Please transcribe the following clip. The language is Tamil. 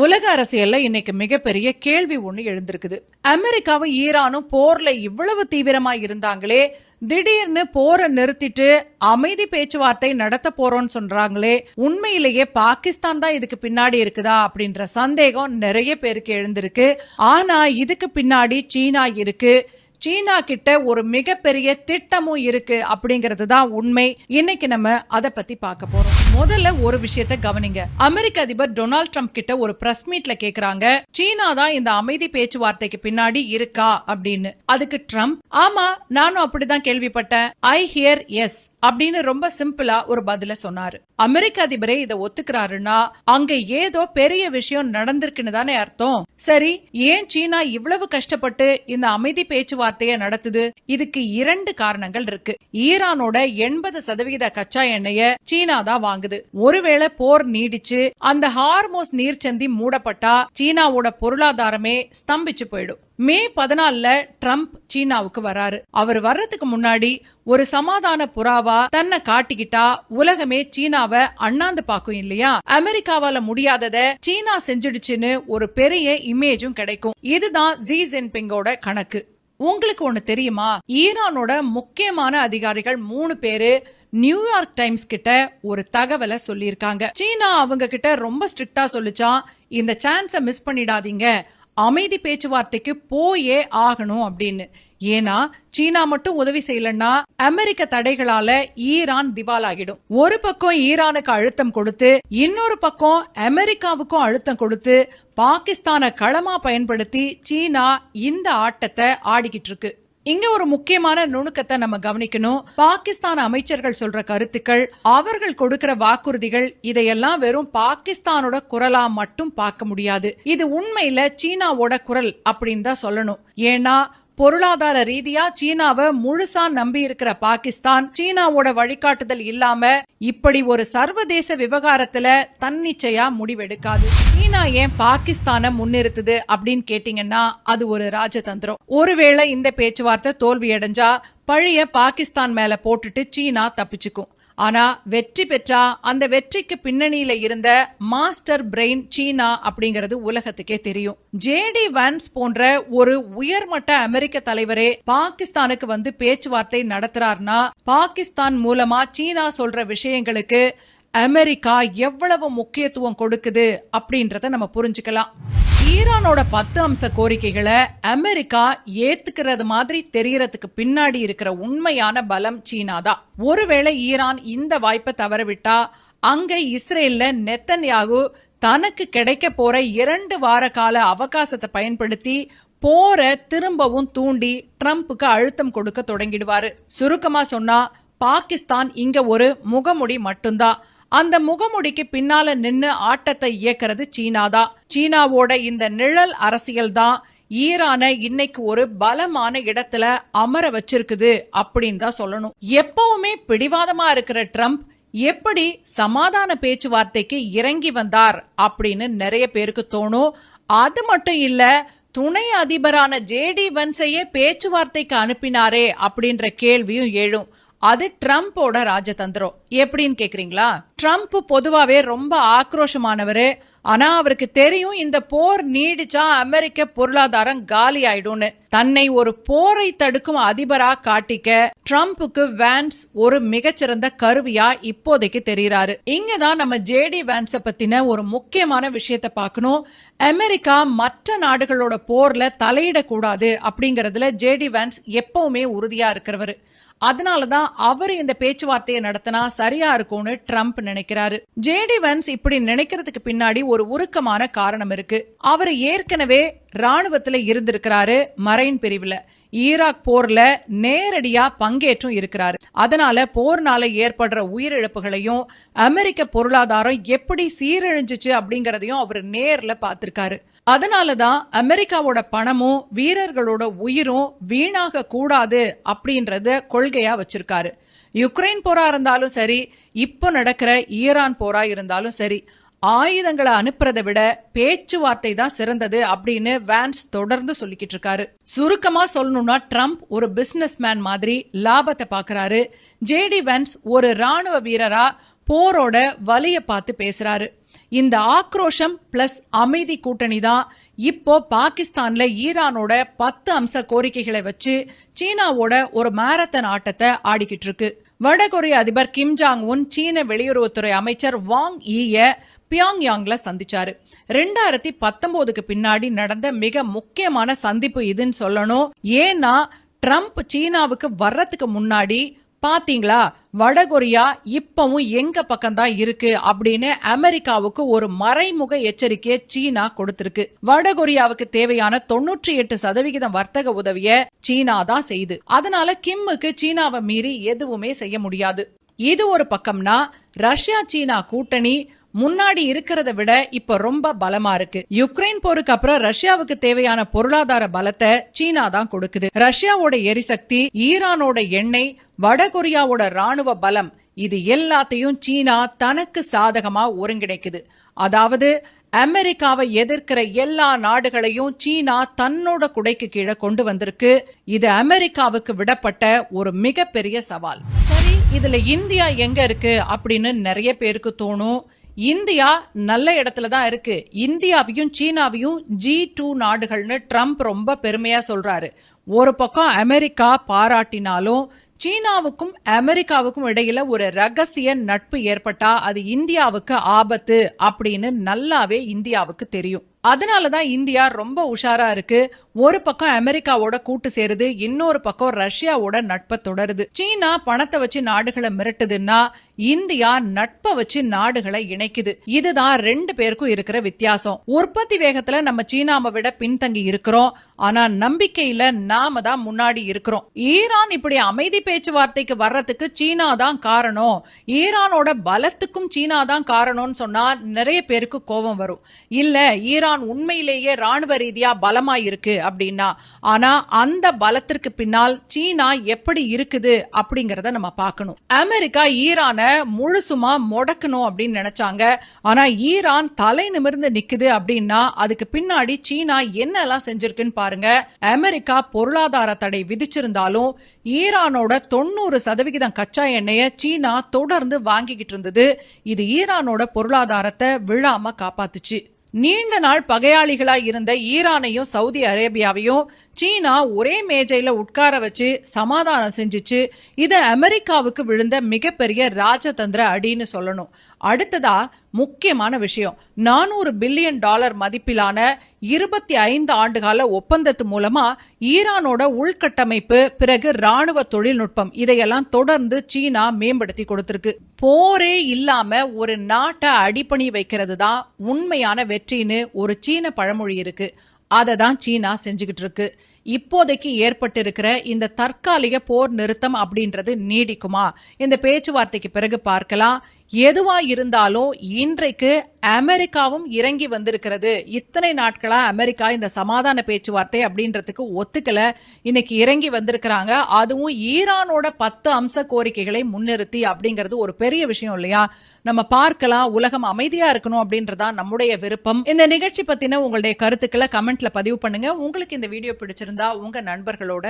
உலக அரசியல்ல இன்னைக்கு மிகப்பெரிய கேள்வி ஒண்ணு எழுந்திருக்குது. அமெரிக்காவும் ஈரானும் போர்ல இவ்வளவு தீவிரமா இருந்தாங்களே, திடீர்னு போரை நிறுத்திட்டு அமைதி பேச்சுவார்த்தை நடத்த போறோம்னு சொல்றாங்களே, உண்மையிலேயே பாகிஸ்தான் தான் இதுக்கு பின்னாடி இருக்குதா அப்படின்ற சந்தேகம் நிறைய பேருக்கு எழுந்திருக்கு. ஆனா இதுக்கு பின்னாடி சீனா இருக்கு. சீனா கிட்ட ஒரு மிகப்பெரிய திட்டமும் இருக்கு அப்படிங்கிறது தான் உண்மை. இன்னைக்கு நம்ம அதை பத்தி பார்க்க போறோம். முதல்ல ஒரு விஷயத்தை கவனிங்க. அமெரிக்க அதிபர் டொனால்ட் ட்ரம்ப் கிட்ட ஒரு பிரஸ் மீட்ல கேக்குறாங்க, சீனா தான் இந்த அமைதி பேச்சுவார்த்தைக்கு பின்னாடி இருக்கா அப்படின்னு. அதுக்கு ட்ரம்ப், ஆமா நானும் அப்படிதான் கேள்விப்பட்டேன், ஐ ஹியர் எஸ் அப்படின்னு ரொம்ப சிம்பிளா ஒரு பதில சொன்னாரு. அமெரிக்க அதிபரே இதை ஒத்துக்கிறாருன்னா அங்க ஏதோ பெரிய விஷயம் நடந்திருக்குன்னு தானே அர்த்தம். சரி, ஏன் சீனா இவ்வளவு கஷ்டப்பட்டு இந்த அமைதி பேச்சுவார்த்தையை நடத்துது? இதுக்கு 2 காரணங்கள் இருக்கு. ஈரானோட 80% கச்சா எண்ணெய சீனா தான் வாங்குது. ஒருவேளை போர் நீடிச்சு அந்த ஹார்மோஸ் நீர்ச்சந்தி மூடப்பட்டா சீனாவோட பொருளாதாரமே ஸ்தம்பிச்சு போயிடும். மே 14 ட்ரம்ப் சீனாவுக்கு வராரு. அவர் வர்றதுக்கு முன்னாடி ஒரு சமாதான புறாவா தன்னை காட்டிக்கிட்டா உலகமே சீனாவை அண்ணாந்து பாக்கும் இல்லையா? அமெரிக்காவால முடியாதத சீனா செஞ்சிடுச்சுன்னு ஒரு பெரிய இமேஜும் கிடைக்கும். இதுதான் ஜி ஜின்பிங்கோட கணக்கு. உங்களுக்கு ஒண்ணு தெரியுமா? ஈரானோட முக்கியமான அதிகாரிகள் 3 பேரு நியூயார்க் டைம்ஸ் கிட்ட ஒரு தகவலை சொல்லியிருக்காங்க. சீனா அவங்க கிட்ட ரொம்ப ஸ்ட்ரிக்டா சொல்லிச்சான், இந்த சான்ஸை மிஸ் பண்ணிடாதீங்க, அமைதி பேச்சுவார்த்தைக்கு போயே ஆகணும் அப்படின்னு. ஏன்னா சீனா மட்டும் உதவி செய்யலன்னா அமெரிக்க தடைகளால ஈரான் திவாலாகிடும். ஒரு பக்கம் ஈரானுக்கு அழுத்தம் கொடுத்து, இன்னொரு பக்கம் அமெரிக்காவுக்கும் அழுத்தம் கொடுத்து பாகிஸ்தானை களமா பயன்படுத்தி சீனா இந்த ஆட்டத்தை ஆடிக்கிட்டு இருக்கு. இங்க ஒரு முக்கியமான நுணுக்கத்தை நம்ம கவனிக்கணும். பாகிஸ்தான் அமைச்சர்கள் சொல்ற கருத்துக்கள், அவர்கள் கொடுக்கிற வாக்குறுதிகள், இதையெல்லாம் வெறும் பாகிஸ்தானோட குரலா மட்டும் பார்க்க முடியாது. இது உண்மையில சீனாவோட குரல் அப்படின்னு தான் சொல்லணும். ஏன்னா பொருளாதார ரீதியா சீனாவை முழுசா நம்பி இருக்கிற பாகிஸ்தான் சீனாவோட வழிகாட்டுதல் இல்லாம இப்படி ஒரு சர்வதேச விவகாரத்துல தன்னிச்சையா முடிவெடுக்காது. சீனா ஏன் பாகிஸ்தானை முன்னிறுத்துது அப்படின்னு கேட்டீங்கன்னா அது ஒரு ராஜதந்திரம். ஒருவேளை இந்த பேச்சுவார்த்தை தோல்வியடைஞ்சா பழைய பாகிஸ்தான் மேல போட்டுட்டு சீனா தப்பிச்சுக்கும். ஆனா வெற்றி பெற்றா அந்த வெற்றிக்கு பின்னணியில இருந்த மாஸ்டர் பிரெயின் சீனா அப்படிங்கிறது உலகத்துக்கே தெரியும். ஜேடி வான்ஸ் போன்ற ஒரு உயர்மட்ட அமெரிக்க தலைவரே பாகிஸ்தானுக்கு வந்து பேச்சுவார்த்தை நடத்துறாருன்னா பாகிஸ்தான் மூலமா சீனா சொல்ற விஷயங்களுக்கு அமெரிக்கா எவ்வளவு முக்கியத்துவம் கொடுக்குது அப்படின்றத நம்ம புரிஞ்சுக்கலாம். ஈரானோட 10 அம்ச கோரிக்கைகளை அமெரிக்கா ஏத்துக்கிறது மாதிரி தெரியறதுக்கு பின்னாடி இருக்கிற உண்மையான பலம் சீனா தான். ஒருவேளை ஈரான் இந்த வாய்ப்பை தவறவிட்டா அங்க இஸ்ரேல்ல நெத்தன்யாகு தனக்கு கிடைக்க போற 2 வார கால அவகாசத்தை பயன்படுத்தி போரை திரும்பவும் தூண்டி ட்ரம்புக்கு அழுத்தம் கொடுக்க தொடங்கிடுவாரு. சுருக்கமா சொன்னா பாகிஸ்தான் இங்க ஒரு முகமுடி மட்டும்தான். அந்த முகமுடிக்கு பின்னால நின்னு ஆட்டத்தை இயக்கிறது சீனாதான். சீனாவோட இந்த நிழல் அரசியல் தான் ஈரானை இன்னைக்கு ஒரு பலமான இடத்துல அமர வச்சிருக்குது அப்படின்னு தான் சொல்லணும். எப்பவுமே பிடிவாதமா இருக்கிற ட்ரம்ப் எப்படி சமாதான பேச்சுவார்த்தைக்கு இறங்கி வந்தார் அப்படின்னு நிறைய பேருக்கு தோணும். அது மட்டும் இல்ல, துணை அதிபரான ஜேடி வான்ஸையே பேச்சுவார்த்தைக்கு அனுப்பினாரே அப்படின்ற கேள்வியும் எழும். அது ட்ரம்போட ராஜதந்திரம். எப்படின்னு கேக்குறீங்களா? ட்ரம்ப் பொதுவாவே ரொம்ப ஆக்ரோஷமானவரு. ஆனா அவருக்கு தெரியும் இந்த போர் நீடிச்சா அமெரிக்க பொருளாதாரம் காலி ஆயிடும்னு. தன்னை ஒரு போரை தடுக்கும் அதிபரா காட்டிக்க ட்ரம்புக்கு வான்ஸ் ஒரு மிகச்சிறந்த கருவியா இப்போதைக்கு தெரிகிறாரு. இங்கதான் நம்ம ஜேடி வான்ஸ பத்தின ஒரு முக்கியமான விஷயத்த பார்க்கணும். அமெரிக்கா மற்ற நாடுகளோட போர்ல தலையிடக்கூடாது அப்படிங்கறதுல ஜேடி வான்ஸ் எப்பவுமே உறுதியா இருக்கிறவரு. அதனாலதான் அவரு இந்த பேச்சுவார்த்தையை நடத்தினா சரியா இருக்கும்னு ட்ரம்ப் நினைக்கிறாரு. ஜேடி வான்ஸ் இப்படி நினைக்கிறதுக்கு பின்னாடி ஒரு உருக்கமான காரணம் இருக்கு. அவரு ஏற்கனவே ராணுவத்துல இருந்திருக்கிறாரு, மரைன் பிரிவுல. ஈராக் போர்ல நேரடியா பங்கேற்றும் இருக்கிறாரு. அதனால போர்னால ஏற்படுற உயிரிழப்புகளையும் அமெரிக்க பொருளாதாரம் எப்படி சீரழிஞ்சிச்சு அப்படிங்கறதையும் அவர் நேர்ல பாத்திருக்காரு. அதனாலதான் அமெரிக்காவோட பணமும் வீரர்களோட உயிரும் வீணாக கூடாது அப்படின்றத கொள்கையா வச்சிருக்காரு. யுக்ரைன் போரா இருந்தாலும் சரி, இப்ப நடக்கிற ஈரான் போரா இருந்தாலும் சரி, ஆயுதங்களை அனுப்புறதை விட பேச்சுவார்த்தை தான் சிறந்தது அப்படின்னு வான்ஸ் தொடர்ந்து சொல்லிக்கிட்டு இருக்காரு. சுருக்கமா சொல்லணும்னா ட்ரம்ப் ஒரு பிசினஸ் மேன் மாதிரி லாபத்தை பாக்குறாரு. ஜேடி வான்ஸ் ஒரு ராணுவ வீரரா போரோட வலிய பார்த்து பேசுறாரு. இந்த ஆக்ரோஷம் பிளஸ் அமைதி கூட்டணி தான் இப்போ பாகிஸ்தான்ல ஈரானோட 10 அம்ச கோரிக்கைகளை வச்சு சீனாவோட ஒரு மாரத்தான் ஆட்டத்தை ஆடிக்கிட்டு இருக்கு. வடகொரிய அதிபர் கிம் ஜாங் உன் சீன வெளியுறவுத்துறை அமைச்சர் வாங் ஈய பியாங்யாங்ல சந்திச்சாரு. 2019க்கு பின்னாடி நடந்த மிக முக்கியமான சந்திப்பு இதுன்னு சொல்லணும். ஏன்னா ட்ரம்ப் சீனாவுக்கு வர்றதுக்கு முன்னாடி பாத்தீங்களா வடகொரியா இப்பவும் எங்க பக்கம்தான் இருக்கு அப்படின்னு அமெரிக்காவுக்கு ஒரு மறைமுக எச்சரிக்கையை சீனா கொடுத்திருக்கு. வடகொரியாவுக்கு தேவையான 98% வர்த்தக உதவிய சீனா தான் செய்யுது. அதனால கிம்முக்கு சீனாவை மீறி எதுவுமே செய்ய முடியாது. இது ஒரு பக்கம்னா ரஷ்யா சீனா கூட்டணி முன்னாடி இருக்கிறத விட இப்ப ரொம்ப பலமா இருக்கு. யுக்ரைன் போருக்கு அப்புறம் ரஷ்யாவுக்கு தேவையான பொருளாதார பலத்தை சீனா தான் கொடுக்குது. ரஷ்யாவோட எரிசக்தி, ஈரானோட எண்ணெய், வடகொரியாவோட ராணுவ பலம், இது எல்லாத்தையும் சீனா தனக்கு சாதகமா ஒருங்கிணைக்குது. அதாவது அமெரிக்காவை எதிர்க்கிற எல்லா நாடுகளையும் சீனா தன்னோட குடைக்கு கீழே கொண்டு வந்திருக்கு. இது அமெரிக்காவுக்கு விடப்பட்ட ஒரு மிகப்பெரிய சவால். சரி, இதுல இந்தியா எங்க இருக்கு அப்படின்னு நிறைய பேருக்கு தோணும். இந்தியா நல்ல இடத்துல தான் இருக்கு. இந்தியாவையும் சீனாவையும் G2 நாடுகள்னு ட்ரம்ப் ரொம்ப பெருமையா சொல்றாரு. ஒரு பக்கம் அமெரிக்கா பாராட்டினாலும் சீனாவுக்கும் அமெரிக்காவுக்கும் இடையில ஒரு ரகசிய நட்பு ஏற்பட்டா அது இந்தியாவுக்கு ஆபத்து அப்படின்னு நல்லாவே இந்தியாவுக்கு தெரியும். அதனாலதான் இந்தியா ரொம்ப உஷாரா இருக்கு. ஒரு பக்கம் அமெரிக்காவோட கூட்டு சேருது, இன்னொரு பக்கம் ரஷ்யாவோட நட்பை தொடருது. சீனா பணத்தை வச்சு நாடுகளை மிரட்டுதுன்னா இந்தியா நட்பை வச்சு நாடுகளை இணைக்குது. இதுதான் ரெண்டு பேருக்கும் இருக்கிற வித்தியாசம். உற்பத்தி வேகத்துல நம்ம சீனாவை விட பின்தங்கி இருக்கிறோம். ஆனா நம்பிக்கையில நாம தான் முன்னாடி இருக்கிறோம். ஈரான் இப்படி அமைதி பேச்சுவார்த்தைக்கு வர்றதுக்கு சீனா தான் காரணம், ஈரானோட பலத்துக்கும் சீனா தான் காரணம்னு சொன்னா நிறைய பேருக்கு கோபம் வரும். இல்ல ஈரான் உண்மையிலேயே ராணுவ ரீதியா பலமா இருக்கு அப்படின்னா, ஆனா அந்த பலத்திற்கு பின்னால் சீனா எப்படி இருக்குது அப்படிங்கறத நம்ம பார்க்கணும். அமெரிக்கா ஈரானை முழுசுமா முடக்கணும் அப்படின்னு நினைச்சாங்க. ஆனா ஈரான் தலை நிமிர்ந்து நிக்குது அப்படின்னா அதுக்கு பின்னாடி சீனா என்னெல்லாம் செஞ்சிருக்குன்னு பாருங்க. அமெரிக்கா பொருளாதார தடை விதிச்சிருந்தாலும் ஈரானோட 90% கச்சா எண்ணெயை சீனா தொடர்ந்து வாங்கிக்கிட்டு இருந்தது. இது ஈரானோட பொருளாதாரத்தை விழாம காப்பாத்துச்சு. நீண்ட நாள் பகையாளிகளா இருந்த ஈரானையும் சவுதி அரேபியாவையும் சீனா ஒரே மேஜையில உட்கார வச்சு சமாதானம் செஞ்சுச்சு. இது அமெரிக்காவுக்கு விழுந்த மிகப்பெரிய ராஜதந்திர அடின்னு சொல்லணும். அடுத்ததா முக்கியமான விஷயம், $400 பில்லியன் மதிப்பிலான 25 ஆண்டுகால ஒப்பந்தத்து மூலமா ஈரானோட உள்கட்டமைப்பு, பிறகு ராணுவ தொழில்நுட்பம், இதையெல்லாம் தொடர்ந்து சீனா மேம்படுத்தி கொடுத்திருக்கு. போரே இல்லாம ஒரு நாட்டை அடிபணி வைக்கிறது தான் உண்மையான வெற்றின்னு ஒரு சீன பழமொழி இருக்கு. அதை தான் சீனா செஞ்சுக்கிட்டு இருக்கு. இப்போதைக்கு ஏற்பட்டிருக்கிற இந்த தற்காலிக போர் நிறுத்தம் அப்படின்றது நீடிக்குமா? இந்த பேச்சுவார்த்தைக்கு பிறகு பார்க்கலாம். எதுவா இருந்தாலும் இன்றைக்கு அமெரிக்காவும் இறங்கி வந்திருக்கிறது. இத்தனை நாட்களா அமெரிக்கா இந்த சமாதான பேச்சுவார்த்தை அப்படின்றதுக்கு ஒத்துக்கல. இன்னைக்கு இறங்கி வந்திருக்கிறாங்க. அதுவும் ஈரானோட 10 அம்ச கோரிக்கைகளை முன்னிறுத்தி அப்படிங்கிறது ஒரு பெரிய விஷயம் இல்லையா? நம்ம பார்க்கலாம். உலகம் அமைதியா இருக்கணும் அப்படின்றதா நம்முடைய விருப்பம். இந்த நிகழ்ச்சி பத்தின உங்களுடைய கருத்துக்களை கமெண்ட்ல பதிவு பண்ணுங்க. உங்களுக்கு இந்த வீடியோ பிடிச்சிருந்தா உங்க நண்பர்களோட